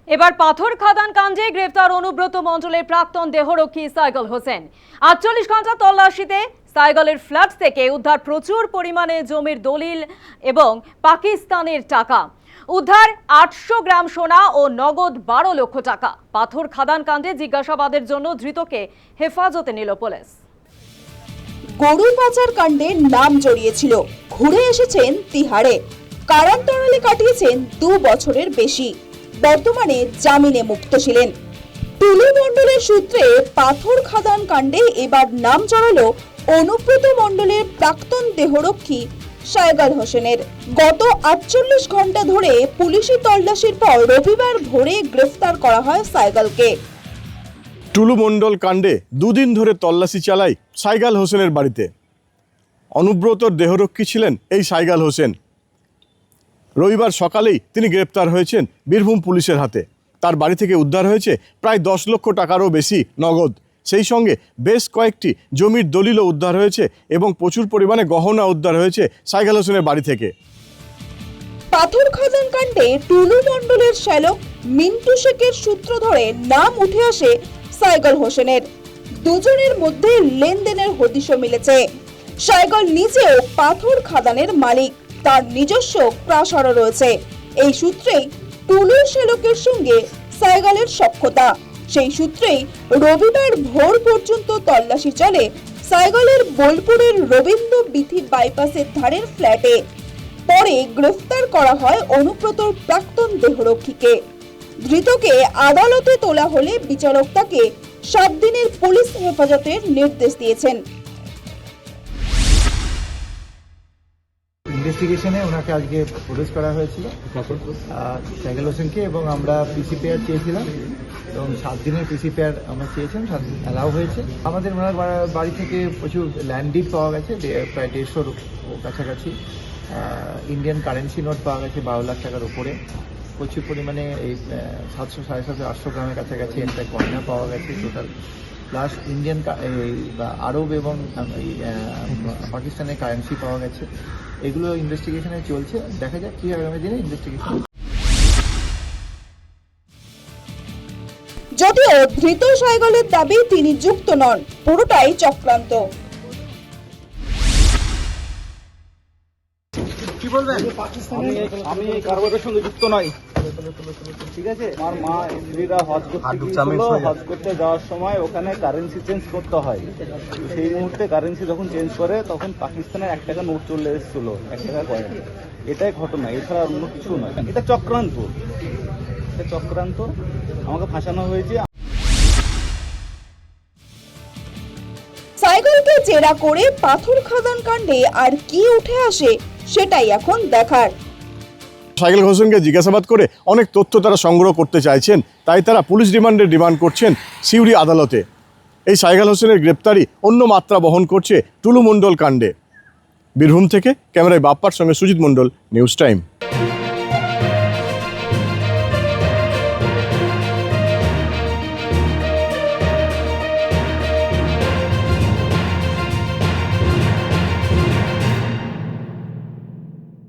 এবার পাথর খাদান কাণ্ডে গ্রেফতার অনুব্রত মণ্ডলের প্রাক্তন দেহরক্ষী সাইগল হোসেন। 48 ঘন্টা তল্লাশিতে সাইগলের ফ্ল্যাট থেকে উদ্ধার প্রচুর পরিমাণে জমির দলিল এবং পাকিস্তানের টাকা। উদ্ধার 800 গ্রাম সোনা ও নগদ 12 লক্ষ টাকা। পাথর খাদান কাণ্ডে জিজ্ঞাসাবাদের জন্য ধৃতকে হেফাজতে নিল পুলিশ। গরু পাচার কাণ্ডে নাম জড়িয়েছিল, ঘুরে এসেছেন তিহারে, কারান্তরালে কাটিয়েছেন 2 বছরের বেশি। বর্তমানে জামিনে মুক্ত ছিলেন। টুলু মণ্ডলের সূত্রে পাথর খাদান কাণ্ডে এবার নাম জড়ালো অনুব্রত মণ্ডলের প্রাক্তন দেহরক্ষী সাইগল হোসেনের। গত 48 ঘন্টা ধরে পুলিশি তল্লাশির পর রবিবার ভোরে গ্রেফতার করা হয় সাইগলকে। টুলু মণ্ডল কাণ্ডে 2 দিন ধরে তল্লাশি চালায় সাইগল হোসেনের বাড়িতে। অনুব্রতর দেহরক্ষী ছিলেন এই সাইগল হোসেন। রবিবার সকালেই তিনি গ্রেপ্তার হয়েছেন বীরভূম পুলিশের হাতে। তার বাড়ি থেকে উদ্ধার হয়েছে প্রায় 10 লক্ষ টাকারও বেশি নগদ। সেই সঙ্গে বেশ কয়েকটি জমির দলিলও উদ্ধার হয়েছে এবং প্রচুর পরিমাণে গহনা উদ্ধার হয়েছে সাইগল হোসেনের বাড়ি থেকে। পাথর খাদান কাণ্ডে টুলু মণ্ডলের শ্যালক মিন্টু শেখের সূত্র ধরে নাম উঠে আসে সাইগল হোসেনের। দুজনের মধ্যে লেনদেনের হদিশও মিলেছে। সাইগল নিজেও পাথর খাদানের মালিক, তার নিজস্ব প্রাসারও রয়েছে। এই সূত্রেই টুলুর শ্যালকের সঙ্গে সাইগলের সখ্যতা। সেই সূত্রেই রবিবার ভোর পর্যন্ত তল্লাশি চলে সাইগলের বোলপুরের রবীন্দ্র বিথি বাইপাসের ধারের ফ্ল্যাটে। পরে গ্রেফতার করা হয় অনুব্রতর প্রাক্তন দেহরক্ষীকে। ধৃতকে আদালতে তোলা হলে বিচারক তাকে 7 দিনের পুলিশ হেফাজতের নির্দেশ দিয়েছেন। ইনভেস্টিগেশনে ওনাকে আজকে প্রডিউস করা হয়েছিল সাইগল হোসেনকে, এবং আমরা পিসিপিআর চেয়েছিলাম এবং 7 দিনের পিসিপিআর আমরা চেয়েছিলাম, 7 দিন অ্যালাউ হয়েছে। আমাদের ওনার বাড়ি থেকে প্রচুর ল্যান্ড ডিড পাওয়া গেছে, প্রায় 150-র কাছাকাছি। ইন্ডিয়ান কারেন্সি নোট পাওয়া গেছে 12 লাখ টাকার উপরে। প্রচুর পরিমাণে এই 700-800 গ্রামের কাছাকাছি একটা গয়না পাওয়া গেছে টোটাল, প্লাস ইন্ডিয়ান আরব এবং পাকিস্তানের কারেন্সি পাওয়া গেছে। এগুলো ইনভেস্টিগেশনে চলছে, দেখা যাক কি আগামী দিনে ইনভেস্টিগেশন। যদিও ধৃত সাইগলের দাবি তিনি যুক্ত নন, পুরোটাই চক্রান্ত। কি বলবেন? আমি এই কারবারের সঙ্গে যুক্ত নই, ঠিক আছে? আমার মা স্ত্রীরা হজ করতে গিয়েছিল, হজ করতে যাওয়ার সময় ওখানে কারেন্সি চেঞ্জ করতে হয়। সেই মুহূর্তে কারেন্সি যখন চেঞ্জ করে তখন পাকিস্তানের 1 টাকা নোট চলে এসেছিল, 1 টাকা কয়েন। এটাই ঘটনা, এছাড়া অন্য কিছু নয়। এটা চক্রান্ত, এটা চক্রান্ত, আমাকে ফাঁসানো হয়েছে। সাইগলকে জেরা করে পাথর খাদান কাণ্ডে আর কি উঠে আসে সেটাই এখন দেখার। সাইগল হোসেনকে জিজ্ঞাসাবাদ করে অনেক তথ্য তারা সংগ্রহ করতে চাইছেন, তাই তারা পুলিশ রিমান্ডের ডিমান্ড করছেন সিউড়ি আদালতে। এই সাইগল হোসেনের গ্রেপ্তারি অন্য মাত্রা বহন করছে টুলু মণ্ডল কাণ্ডে। বীরভূম থেকে ক্যামেরায় বাপ্পার সঙ্গে সুজিত মণ্ডল, নিউজ টাইম।